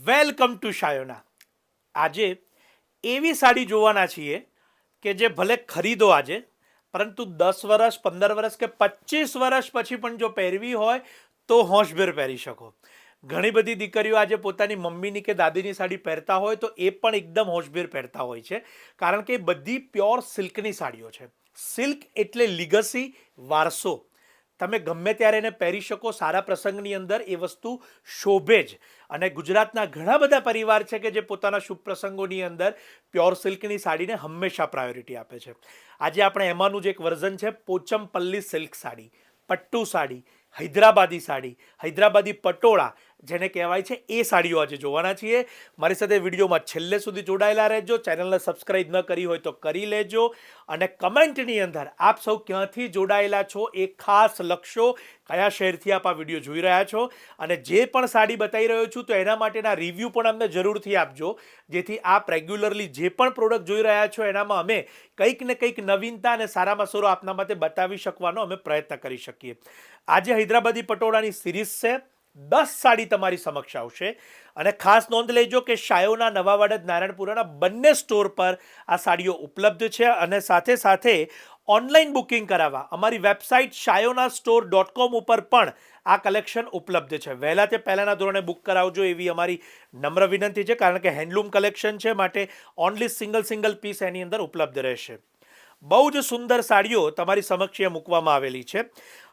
Welcome to Shayona. આજે એવી સાડી જોવાના છીએ કે જે ભલે ખરીદો આજે, પરંતુ 10 વર્ષ 15 વર્ષ કે 25 વર્ષ પછી પણ જો પહેરવી હોય તો હોશભેર પહેરી શકો. ઘણી બધી દીકરીઓ આજે પોતાની મમ્મીની કે દાદીની સાડી પહેરતા હોય તો એ પણ એકદમ હોશભેર પહેરતા હોય છે, કારણ કે એ બધી પ્યોર સિલ્કની સાડીઓ છે. સિલ્ક એટલે લીગસી, વારસો. તમે ગમે ત્યારે એને પહેરી શકો. સારા પ્રસંગની અંદર એ વસ્તુ શોભે જ. અને ગુજરાતના ઘણા બધા પરિવાર છે કે જે પોતાના શુભ પ્રસંગોની અંદર પ્યોર સિલ્કની સાડીને હંમેશા પ્રાયોરિટી આપે છે. આજે આપણે એમાંનું જ એક વર્ઝન છે પોચમપલ્લી સિલ્ક સાડી, પટ્ટુ સાડી, હૈદરાબાદી સાડી, હૈદરાબાદી પટોળા જેને કહેવાય છે, એ સાડીઓ આજે જોવાના છીએ. મારી સાથે વિડીયોમાં છેલ્લે સુધી જોડાયેલા રહેજો. ચેનલને સબસ્ક્રાઇબ ન કરી હોય તો કરી લેજો. અને કમેન્ટની અંદર આપ સૌ ક્યાંથી જોડાયેલા છો એ ખાસ લખશો. કયા શહેરથી આપ આ વિડીયો જોઈ રહ્યા છો, અને જે પણ સાડી બતાવી રહ્યો છું તો એના માટેના રિવ્યૂ પણ અમને જરૂરથી આપજો, જેથી આપ રેગ્યુલરલી જે પણ પ્રોડક્ટ જોઈ રહ્યા છો એનામાં અમે કંઈક ને કંઈક નવીનતા અને સારામાં સારો આપના માટે બતાવી શકવાનો અમે પ્રયત્ન કરી શકીએ. આજે હૈદરાબાદી પટોળાની સિરીઝ છે. 10 સાડી તમારી સમક્ષ આવશે. અને ખાસ નોંધ લેજો કે શાયોના, નવાવાડજ, નારાયણપુરાના બંને સ્ટોર પર આ સાડીઓ ઉપલબ્ધ છે. અને સાથે સાથે ઓનલાઈન બુકિંગ કરાવવા અમારી વેબસાઇટ shayonastore.com ઉપર પણ આ કલેક્શન ઉપલબ્ધ છે. વહેલા તે પહેલાંના ધોરણે બુક કરાવજો એવી અમારી નમ્ર વિનંતી છે, કારણ કે હેન્ડલૂમ કલેક્શન છે, માટે ઓનલી સિંગલ પીસ એની અંદર ઉપલબ્ધ રહેશે. બહુ જ સુંદર સાડીઓ તમારી સમક્ષ મૂકવામાં આવેલી છે.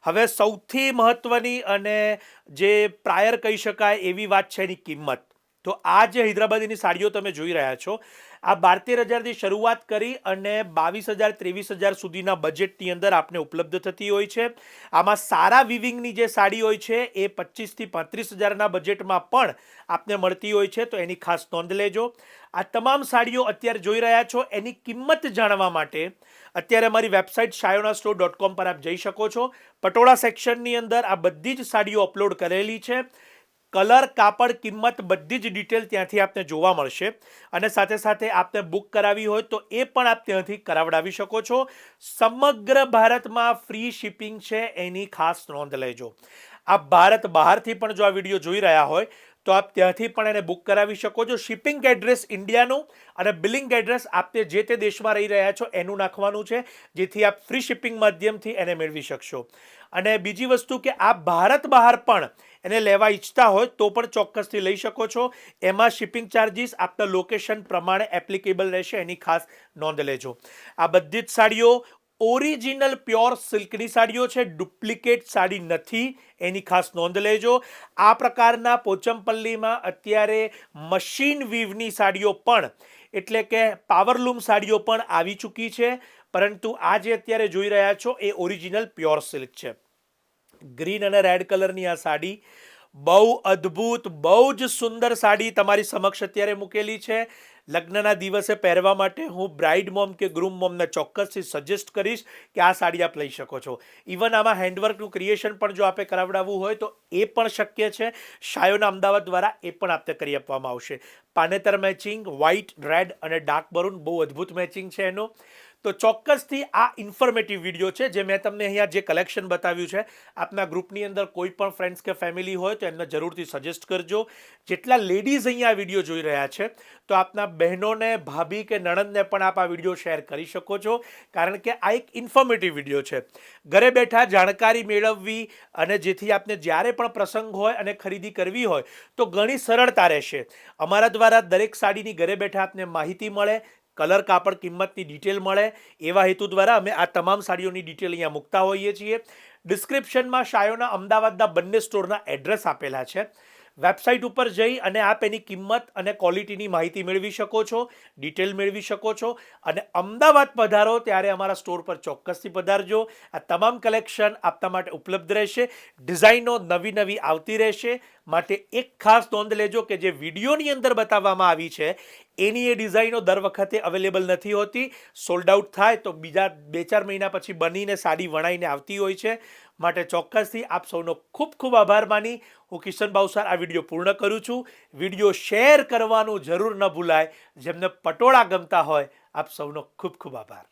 હવે સૌથી મહત્ત્વની અને જે પ્રાયર કહી શકાય એવી વાત છે એની કિંમત. તો આ જે હૈદરાબાદીની સાડીઓ તમે જોઈ રહ્યા છો, આ 12-13 હજારથી શરૂઆત કરી અને 22,000-23,000 સુધીના બજેટની અંદર આપને ઉપલબ્ધ થતી હોય છે. આમાં સારા વિવિંગની જે સાડી હોય છે એ 25,000-35,000ના બજેટમાં પણ આપને મળતી હોય છે, તો એની ખાસ નોંધ લેજો. આ તમામ સાડીઓ અત્યારે જોઈ રહ્યા છો એની કિંમત જાણવા માટે અત્યારે અમારી વેબસાઇટ shayonastore.com પર આપ જઈ શકો છો. પટોળા સેક્શનની અંદર આ બધી જ સાડીઓ અપલોડ કરેલી છે. કલર, કાપડ, કિંમત બધી જ ડિટેલ ત્યાંથી આપને જોવા મળશે. અને સાથે સાથે આપને બુક કરાવી હોય તો એ પણ આપ ત્યાંથી કરાવડાવી શકો છો. સમગ્ર ભારતમાં ફ્રી શિપિંગ છે, એની ખાસ નોંધ લેજો. આપ ભારત બહારથી પણ જો આ વિડીયો જોઈ રહ્યા હોય તો આપ ત્યાંથી પણ એને બુક કરાવી શકો છો. શિપિંગ એડ્રેસ ઇન્ડિયાનું અને બિલિંગ એડ્રેસ આપને જે તે દેશમાં રહી રહ્યા છો એનું નાખવાનું છે, જેથી આપ ફ્રી શિપિંગ માધ્યમથી એને મેળવી શકશો. અને બીજી વસ્તુ કે આપ ભારત બહાર પણ એને લેવા ઈચ્છતા હોય તો પણ ચોક્કસથી લઈ શકો છો. એમાં શિપિંગ ચાર્જિસ આપના લોકેશન પ્રમાણે એપ્લિકેબલ રહેશે, એની ખાસ નોંધ લેજો. આ બધી જ સાડીઓ ઓરિજિનલ પ્યોર સિલ્કની સાડીઓ છે, ડુપ્લિકેટ સાડી નથી, એની ખાસ નોંધ લેજો. આ પ્રકારના પોચમપલ્લીમાં અત્યારે મશીન વીવની સાડીઓ પણ, એટલે કે પાવરલૂમ સાડીઓ પણ આવી ચૂકી છે, પરંતુ આ જે અત્યારે જોઈ રહ્યા છો એ ઓરિજિનલ પ્યોર સિલ્ક છે. ગ્રીન અને રેડ કલરની આ સાડી બહુ અદ્ભુત, બહુ જ સુંદર સાડી તમારી સમક્ષ અત્યારે મૂકેલી છે. લગ્નના દિવસે પહેરવા માટે હું બ્રાઇડ મોમ કે ગ્રૂમ મોમને ચોક્કસથી સજેસ્ટ કરીશ કે આ સાડી આપ લઈ શકો છો. ઇવન આમાં હેન્ડવર્કનું ક્રિએશન પણ જો આપે કરાવડાવવું હોય તો એ પણ શક્ય છે. શાયોના અમદાવાદ દ્વારા એ પણ આપને કરી આપવામાં આવશે. પાનેતર મેચિંગ, વ્હાઇટ, રેડ અને ડાર્ક મરૂન, બહુ અદ્ભુત મેચિંગ છે એનું. તો ચોક્કસથી આ ઇન્ફોર્મેટિવ વિડીયો છે જે મેં તમને અહીંયા જે કલેક્શન બતાવ્યું છે. આપના ગ્રુપની અંદર કોઈ પણ ફ્રેન્ડ્સ કે ફેમિલી હોય તો એમને જરૂરથી સજેસ્ટ કરજો. જેટલા લેડીઝ અહીંયા આ વિડીયો જોઈ રહ્યા છે તો આપના બહેનોને, ભાભી કે નણંદને પણ આપ આ વિડીયો શેર કરી શકો છો, કારણ કે આ એક ઇન્ફોર્મેટિવ વિડીયો છે. ઘરે બેઠા જાણકારી મેળવવી અને જેથી આપને જ્યારે પણ પ્રસંગ હોય અને ખરીદી કરવી હોય તો ઘણી સરળતા રહેશે. અમારા દ્વારા દરેક સાડીની ઘરે બેઠા આપને માહિતી મળે, કલર, કાપડ, કિંમતની ડિટેલ મળે, એવા હેતુ દ્વારા અમે આ તમામ સાડીઓની ડિટેલ અહીંયા મૂકતા હોઈએ છીએ. ડિસ્ક્રિપ્શનમાં શાયોના અમદાવાદના બંને સ્ટોરના એડ્રેસ આપેલા છે. વેબસાઇટ ઉપર જઈ અને આપ એની કિંમત અને ક્વોલિટીની માહિતી મેળવી શકો છો, ડિટેલ મેળવી શકો છો. અને અમદાવાદ પધારો ત્યારે અમારા સ્ટોર પર ચોક્કસથી પધારજો. આ તમામ કલેક્શન આપના માટે ઉપલબ્ધ રહેશે. ડિઝાઇનો નવી આવતી રહેશે, માટે એક ખાસ નોંધ લેજો કે જે વિડીયોની અંદર બતાવવામાં આવી છે એની એ ડિઝાઇનો દર વખતે અવેલેબલ નથી હોતી. સોલ્ડ આઉટ થાય તો બીજા 2-4 મહિના પછી બનીને સાડી વણાઈને આવતી હોય છે. માટે ચોક્કસથી આપ સૌનો ખૂબ ખૂબ આભાર માની હું કિશન ભાવસાર આ વિડીયો પૂર્ણ કરું છું. વિડીયો શેર કરવાનું જરૂર ન ભૂલાય. જેમને પટોળા ગમતા હોય, આપ સૌનો ખૂબ ખૂબ આભાર.